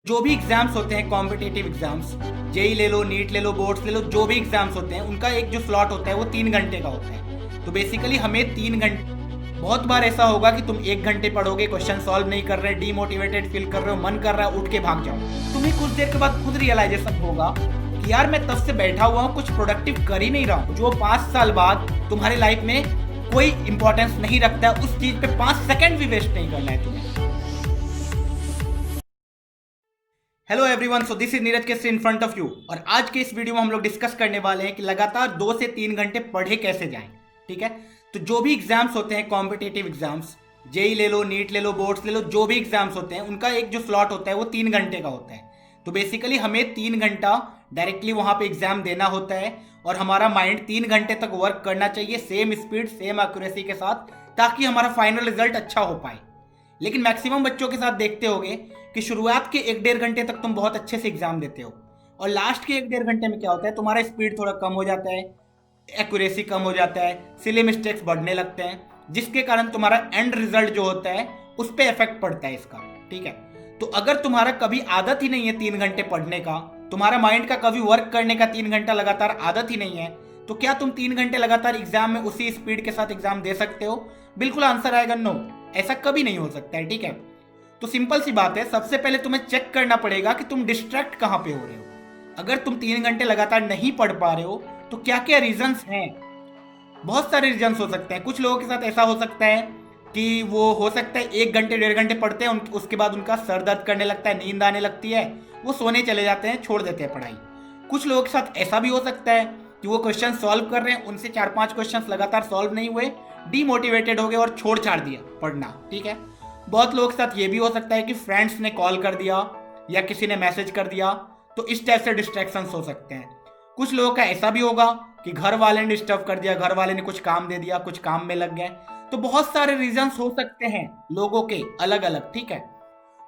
जो भी एग्जाम्स होते हैं कॉम्पिटिटिव एग्जाम्स, जेई ले लो, नीट ले लो, बोर्ड्स ले लो, जो भी एग्जाम्स होते हैं उनका एक जो स्लॉट होता है वो 3 घंटे का होता है। तो बेसिकली हमें 3 घंटे, बहुत बार ऐसा होगा कि तुम 1 घंटे पढ़ोगे, क्वेश्चन सॉल्व नहीं कर रहे, डीमोटिवेटेड फील कर रहे हो, मन कर रहा है उठ के भाग जाओ। तुम्हें कुछ देर के बाद खुद रियलाइजेशन होगा कि यार मैं तब से बैठा हुआ हूँ, कुछ प्रोडक्टिव कर ही नहीं रहा हूँ। जो 5 साल बाद तुम्हारी लाइफ में कोई इंपॉर्टेंस नहीं रखता है, उस चीज पे 5 सेकंड भी वेस्ट नहीं करना है तुम्हें। Hello everyone, so this is Neeraj Kesari in front of you. और आज के इस वीडियो में हम लोग डिस्कस करने वाले हैं कि लगातार 2 से 3 घंटे पढ़े कैसे जाएं। ठीक है, तो जो भी एग्जाम्स होते हैं कॉम्पिटिटिव एग्जाम्स, जेई ले लो, नीट ले लो, बोर्ड्स ले लो, जो भी एग्जाम्स होते हैं उनका एक जो स्लॉट होता है वो 3 घंटे का होता है। तो बेसिकली हमें 3 घंटा डायरेक्टली वहां पे एग्जाम देना होता है और हमारा माइंड 3 घंटे तक वर्क करना चाहिए सेम स्पीड सेम एक्यूरेसी के साथ, ताकि हमारा फाइनल रिजल्ट अच्छा हो पाए। लेकिन मैक्सिमम बच्चों के साथ देखते होगे कि शुरुआत के 1-1.5 घंटे तक तुम बहुत अच्छे से एग्जाम देते हो और लास्ट के 1-1.5 घंटे में क्या होता है, तुम्हारा स्पीड थोड़ा कम हो जाता है, एक्यूरेसी कम हो जाता है, सिली मिस्टेक्स बढ़ने लगते हैं, जिसके कारण तुम्हारा एंड रिजल्ट जो होता है उस पर इफेक्ट पड़ता है इसका। ठीक है, तो अगर तुम्हारा कभी आदत ही नहीं है 3 घंटे पढ़ने का, तुम्हारा माइंड का कभी वर्क करने का 3 घंटा लगातार आदत ही नहीं है, तो क्या तुम 3 घंटे लगातार एग्जाम में उसी स्पीड के साथ एग्जाम दे सकते हो? बिल्कुल आंसर आएगा नो, ऐसा कभी नहीं हो सकता है। ठीक है, तो सिंपल सी बात है, सबसे पहले तुम्हें चेक करना पड़ेगा कि तुम डिस्ट्रैक्ट कहां पे हो रहे हो। अगर तुम 3 घंटे लगातार नहीं पढ़ पा रहे हो तो क्या क्या रीजंस हैं? बहुत सारे रीजंस हो सकते हैं। कुछ लोगों के साथ ऐसा हो सकता है कि वो हो सकता है 1 घंटे 1.5 घंटे पढ़ते हैं, उसके बाद उनका सर दर्द करने लगता है, नींद आने लगती है, वो सोने चले जाते हैं, छोड़ देते हैं पढ़ाई। कुछ लोगों के साथ ऐसा भी हो सकता है कि वो क्वेश्चन सॉल्व कर रहे हैं, उनसे 4-5 क्वेश्चन लगातार सॉल्व नहीं हुए, डीमोटिवेटेड हो गए और छोड़ छाड़ दिया पढ़ना। ठीक है, बहुत लोगों के साथ ये भी हो सकता है कि फ्रेंड्स ने कॉल कर दिया या किसी ने मैसेज कर दिया, तो इस टाइप से डिस्ट्रैक्शंस हो सकते हैं। कुछ लोगों का ऐसा भी होगा कि घर वाले ने डिस्टर्ब कर दिया, घर वाले ने कुछ काम दे दिया, कुछ काम में लग गए। तो बहुत सारे रीजंस हो सकते हैं लोगों के अलग अलग। ठीक है,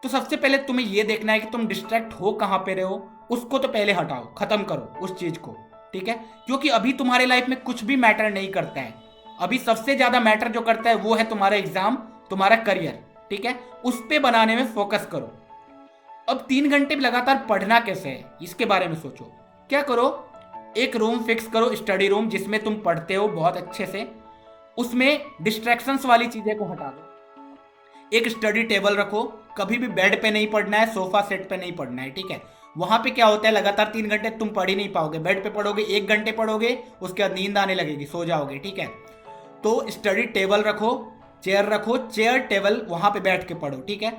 तो सबसे पहले तुम्हें यह देखना है कि तुम डिस्ट्रैक्ट हो कहां पे रहे हो, उसको तो पहले हटाओ, खत्म करो उस चीज को। ठीक है, क्योंकि अभी तुम्हारे लाइफ में कुछ भी मैटर नहीं करता है। अभी सबसे ज्यादा मैटर जो करता है वो है तुम्हारा एग्जाम, तुम्हारा करियर। ठीक है, उस पे बनाने में फोकस करो। अब 3 घंटे लगातार पढ़ना कैसे है इसके बारे में सोचो। क्या करो, एक रूम फिक्स करो, स्टडी रूम, जिसमें तुम पढ़ते हो बहुत अच्छे से, उसमें डिस्ट्रैक्शंस वाली चीजें को हटा दो। एक स्टडी टेबल रखो, कभी भी बेड पे नहीं पढ़ना है, सोफा सेट पे नहीं पढ़ना है। ठीक है, वहां पे क्या होता है, लगातार 3 घंटे तुम पढ़ ही नहीं पाओगे। बेड पे पढ़ोगे, 1 घंटे पढ़ोगे, उसके बाद नींद आने लगेगी, सो जाओगे। ठीक है, तो स्टडी टेबल रखो, चेयर रखो, चेयर टेबल वहां पे बैठ के पढ़ो। ठीक है,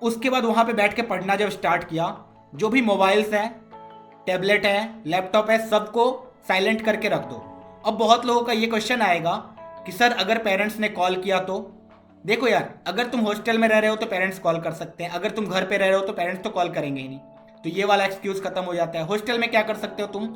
उसके बाद वहां पे बैठ के पढ़ना जब स्टार्ट किया, जो भी मोबाइल्स हैं, टैबलेट है, लैपटॉप है, सबको साइलेंट करके रख दो। अब बहुत लोगों का ये क्वेश्चन आएगा कि सर अगर पेरेंट्स ने कॉल किया तो? देखो यार, अगर तुम हॉस्टल में रह रहे हो तो पेरेंट्स कॉल कर सकते हैं, अगर तुम घर पे रह रहे हो तो पेरेंट्स तो कॉल करेंगे ही नहीं, तो ये वाला एक्सक्यूज खत्म हो जाता है। हॉस्टल में क्या कर सकते हो तुम,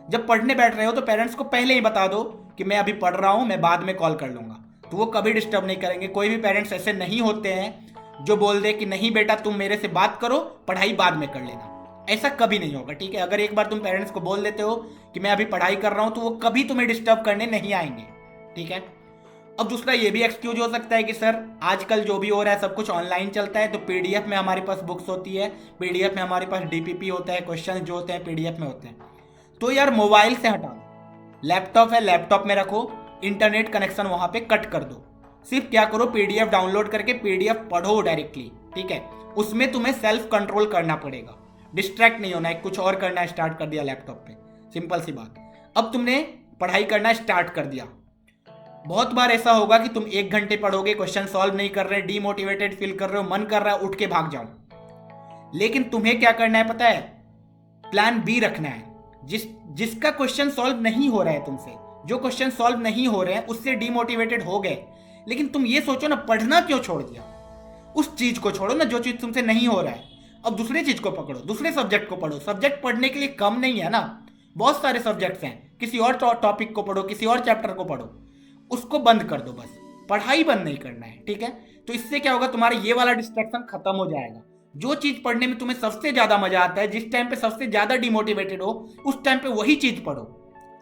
जब पढ़ने बैठ रहे हो तो पेरेंट्स को पहले ही बता दो कि मैं अभी पढ़ रहा हूं, मैं बाद में कॉल कर लूंगा, तो वो कभी डिस्टर्ब नहीं करेंगे। कोई भी पेरेंट्स ऐसे नहीं होते हैं जो बोल दे कि नहीं बेटा तुम मेरे से बात करो, पढ़ाई बाद में कर लेना, ऐसा कभी नहीं होगा। ठीक है, अगर एक बार तुम पेरेंट्स को बोल देते हो कि मैं अभी पढ़ाई कर रहा हूं, तो वो कभी तुम्हें डिस्टर्ब करने नहीं आएंगे। ठीक है, अब दूसरा ये भी एक्सक्यूज हो सकता है कि सर आजकल जो भी हो रहा है सब कुछ ऑनलाइन चलता है, तो पीडीएफ में हमारे पास बुक्स होती है, पीडीएफ में हमारे पास डीपीपी होता है, क्वेश्चन जो होते हैं पीडीएफ में होते हैं। तो यार मोबाइल से हटा दो, लैपटॉप है लैपटॉप में रखो, इंटरनेट कनेक्शन वहां पे कट कर दो, सिर्फ क्या करो, पीडीएफ डाउनलोड करके पीडीएफ पढ़ो डायरेक्टली। ठीक है, उसमें तुम्हें सेल्फ कंट्रोल करना पड़ेगा, डिस्ट्रैक्ट नहीं होना है। कुछ और करना स्टार्ट कर दिया लैपटॉप पे, सिंपल सी बात। अब तुमने पढ़ाई करना स्टार्ट कर दिया, बहुत बार ऐसा होगा कि तुम 1 घंटे पढ़ोगे, क्वेश्चन सॉल्व नहीं कर रहे, डीमोटिवेटेड फील कर रहे हो, मन कर रहा है उठ के भाग जाओ। लेकिन तुम्हें क्या करना है पता है, प्लान बी रखना है। जिसका क्वेश्चन सॉल्व नहीं हो रहा है तुमसे, जो क्वेश्चन सॉल्व नहीं हो रहे हैं उससे डीमोटिवेटेड हो गए, लेकिन तुम ये सोचो ना, पढ़ना क्यों छोड़ दिया? उस चीज को छोड़ो ना जो चीज तुमसे नहीं हो रहा है, अब दूसरी चीज को पकड़ो, दूसरे सब्जेक्ट को पढ़ो। सब्जेक्ट पढ़ने के लिए कम नहीं है ना, बहुत सारे सब्जेक्ट्स हैं, किसी और टॉपिक को पढ़ो, किसी और चैप्टर को पढ़ो, उसको बंद कर दो, बस पढ़ाई बंद नहीं करना है। ठीक है, तो इससे क्या होगा, तुम्हारा ये वाला डिस्ट्रैक्शन खत्म हो जाएगा। जो चीज पढ़ने में तुम्हें सबसे ज्यादा मजा आता है, जिस टाइम पे सबसे ज्यादा डिमोटिवेटेड हो, उस टाइम पे वही चीज पढ़ो,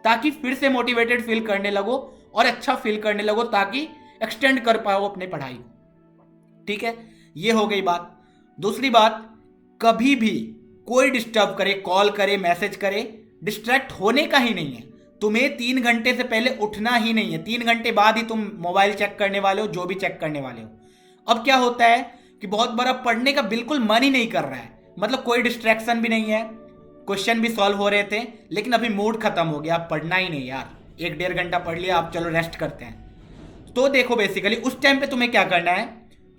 ताकि फिर से मोटिवेटेड फील करने लगो और अच्छा फील करने लगो, ताकि एक्सटेंड कर पाओ अपने पढ़ाई। ठीक है, ये हो गई बात। दूसरी बात, कभी भी कोई डिस्टर्ब करे, कॉल करे, मैसेज करे, डिस्ट्रैक्ट होने का ही नहीं है। तुम्हें 3 घंटे से पहले उठना ही नहीं है। 3 घंटे बाद ही तुम मोबाइल चेक करने वाले हो, जो भी चेक करने वाले हो। अब क्या होता है कि बहुत बार पढ़ने का बिल्कुल मन ही नहीं कर रहा है, मतलब कोई डिस्ट्रैक्शन भी नहीं है, क्वेश्चन भी सॉल्व हो रहे थे, लेकिन अभी मूड खत्म हो गया, अब पढ़ना ही नहीं यार, 1-1.5 घंटा पढ़ लिया, अब चलो रेस्ट करते हैं। तो देखो बेसिकली उस टाइम पे तुम्हें क्या करना है,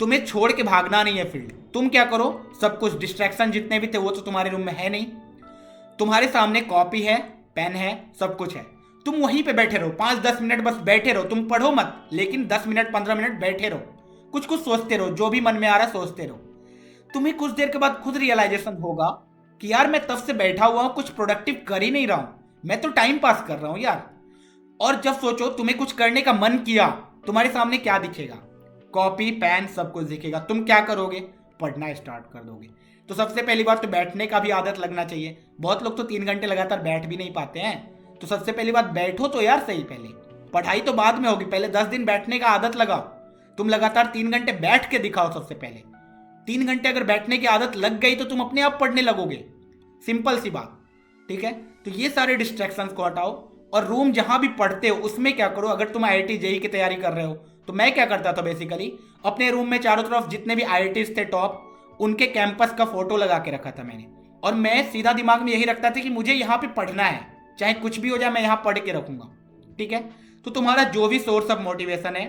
तुम्हें छोड़ के भागना नहीं है फील्ड। तुम क्या करो, सब कुछ डिस्ट्रैक्शन जितने भी थे वो तो तुम्हारे रूम में है नहीं, तुम्हारे सामने कॉपी है, पेन है, सब कुछ है, तुम वहीं पे बैठे रहो, 5-10 मिनट बस बैठे रहो, तुम पढ़ो मत, लेकिन 10 मिनट 15 मिनट बैठे रहो, कुछ कुछ सोचते रहो, जो भी मन में आ रहा है सोचते रहो। तुम्हें कुछ देर के बाद खुद रियलाइजेशन होगा कि यार मैं तब से बैठा हुआ हूं, कुछ प्रोडक्टिव कर ही नहीं रहा हूं, मैं तो टाइम पास कर रहा हूं यार। और जब सोचो तुम्हें कुछ करने का मन किया, तुम्हारे सामने क्या दिखेगा, कॉपी पेन सब कुछ दिखेगा, तुम क्या करोगे, पढ़ना स्टार्ट कर दोगे। तो सबसे पहली बात तो बैठने का भी आदत लगना चाहिए। बहुत लोग तो 3 घंटे लगातार बैठ भी नहीं पाते हैं। तो सबसे पहली बात बैठो तो यार सही, पहले पढ़ाई तो बाद में होगी, पहले 10 दिन बैठने का आदत लगाओ। तुम लगातार 3 घंटे बैठ के दिखाओ सबसे पहले। 3 घंटे अगर बैठने की आदत लग गई तो तुम अपने आप पढ़ने लगोगे, सिंपल सी बात, ठीक है। तो ये सारे डिस्ट्रैक्शंस को हटाओ और रूम जहां भी पढ़ते हो उसमें क्या करो, अगर तुम IIT JEE की तैयारी कर रहे हो तो मैं क्या करता था बेसिकली, अपने रूम में चारों तरफ जितने भी IITs थे टॉप, उनके कैंपस का फोटो लगा के रखा था मैंने। और मैं सीधा दिमाग में यही रखता था कि मुझे यहाँ पे पढ़ना है, चाहे कुछ भी हो जाए मैं यहाँ पढ़ के रखूंगा, ठीक है। तो तुम्हारा जो भी सोर्स ऑफ मोटिवेशन है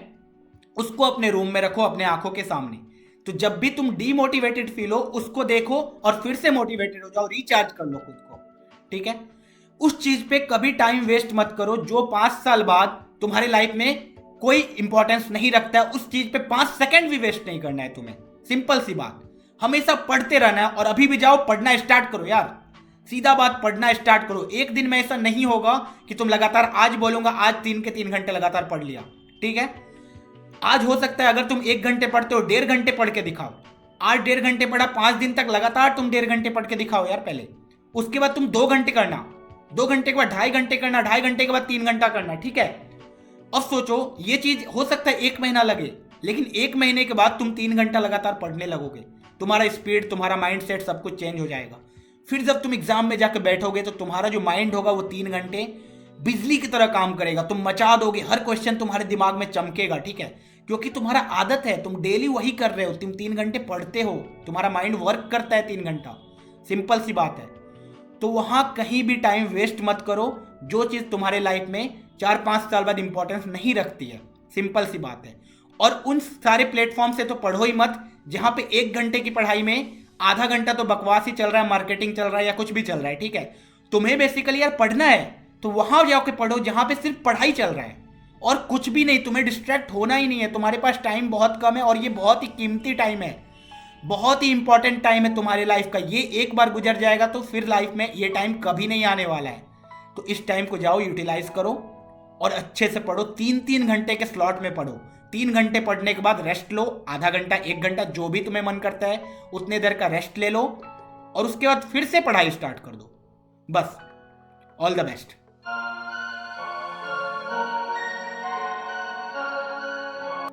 उसको अपने रूम में रखो, अपने आंखों के सामने। तो जब भी तुम डीमोटिवेटेड फील हो उसको देखो और फिर से मोटिवेटेड हो जाओ, रिचार्ज कर लो खुद को, ठीक है। उस चीज पे कभी टाइम वेस्ट मत करो जो 5 साल बाद तुम्हारी लाइफ में कोई इंपॉर्टेंस नहीं रखता है। उस चीज पे 5 सेकंड भी वेस्ट नहीं करना है तुम्हें, सिंपल सी बात। हमेशा पढ़ते रहना है और अभी भी जाओ पढ़ना स्टार्ट करो यार, सीधा बात, पढ़ना स्टार्ट करो। एक दिन में ऐसा नहीं होगा कि तुम लगातार, आज बोलूंगा आज 3 के 3 घंटे लगातार पढ़ लिया, ठीक है। आज हो सकता है अगर तुम 1 घंटे पढ़ते हो 1.5 घंटे पढ़ के दिखाओ। आज 1.5 घंटे पढ़ा, 5 दिन तक लगातार तुम 1.5 घंटे पढ़ के दिखाओ यार पहले। उसके बाद तुम 2 घंटे करना, 2 घंटे के बाद 2.5 घंटे करना, 2.5 घंटे के बाद 3 घंटा करना, ठीक है। अब सोचो ये चीज हो सकता है 1 महीना लगे, लेकिन 1 महीने के बाद तुम 3 घंटा लगातार पढ़ने लगोगे, तुम्हारा स्पीड, तुम्हारा माइंड सेट सब कुछ चेंज हो जाएगा। फिर जब तुम एग्जाम में जाकर बैठोगे तो तुम्हारा जो माइंड होगा वो 3 घंटे बिजली की तरह काम करेगा, तुम मचा दोगे, हर क्वेश्चन तुम्हारे दिमाग में चमकेगा, ठीक है। क्योंकि तुम्हारा आदत है, तुम डेली वही कर रहे हो, तुम 3 घंटे पढ़ते हो, तुम्हारा माइंड वर्क करता है 3 घंटा, सिंपल सी बात है। तो वहां कहीं भी टाइम वेस्ट मत करो जो चीज तुम्हारे लाइफ में 4-5 साल बाद इंपॉर्टेंस नहीं रखती है, सिंपल सी बात है। और उन सारे प्लेटफॉर्म से तो पढ़ो ही मत जहां पे 1 घंटे की पढ़ाई में आधा घंटा तो बकवास ही चल रहा है, मार्केटिंग चल रहा है या कुछ भी चल रहा है, ठीक है। तुम्हें बेसिकली यार पढ़ना है तो वहां जाके पढ़ो जहां पे सिर्फ पढ़ाई चल रहा है और कुछ भी नहीं, तुम्हें डिस्ट्रैक्ट होना ही नहीं है। तुम्हारे पास टाइम बहुत कम है और ये बहुत ही कीमती टाइम है, बहुत ही इंपॉर्टेंट टाइम है तुम्हारी लाइफ का। ये एक बार गुजर जाएगा तो फिर लाइफ में ये टाइम कभी नहीं आने वाला है। तो इस टाइम को जाओ, यूटिलाइज करो और अच्छे से पढ़ो। 3-3 घंटे के स्लॉट में पढ़ो। 3 घंटे पढ़ने के बाद रेस्ट लो, आधा घंटा 1 घंटा जो भी तुम्हें मन करता है उतने देर का रेस्ट ले लो और उसके बाद फिर से पढ़ाई स्टार्ट कर दो। बस, ऑल द बेस्ट।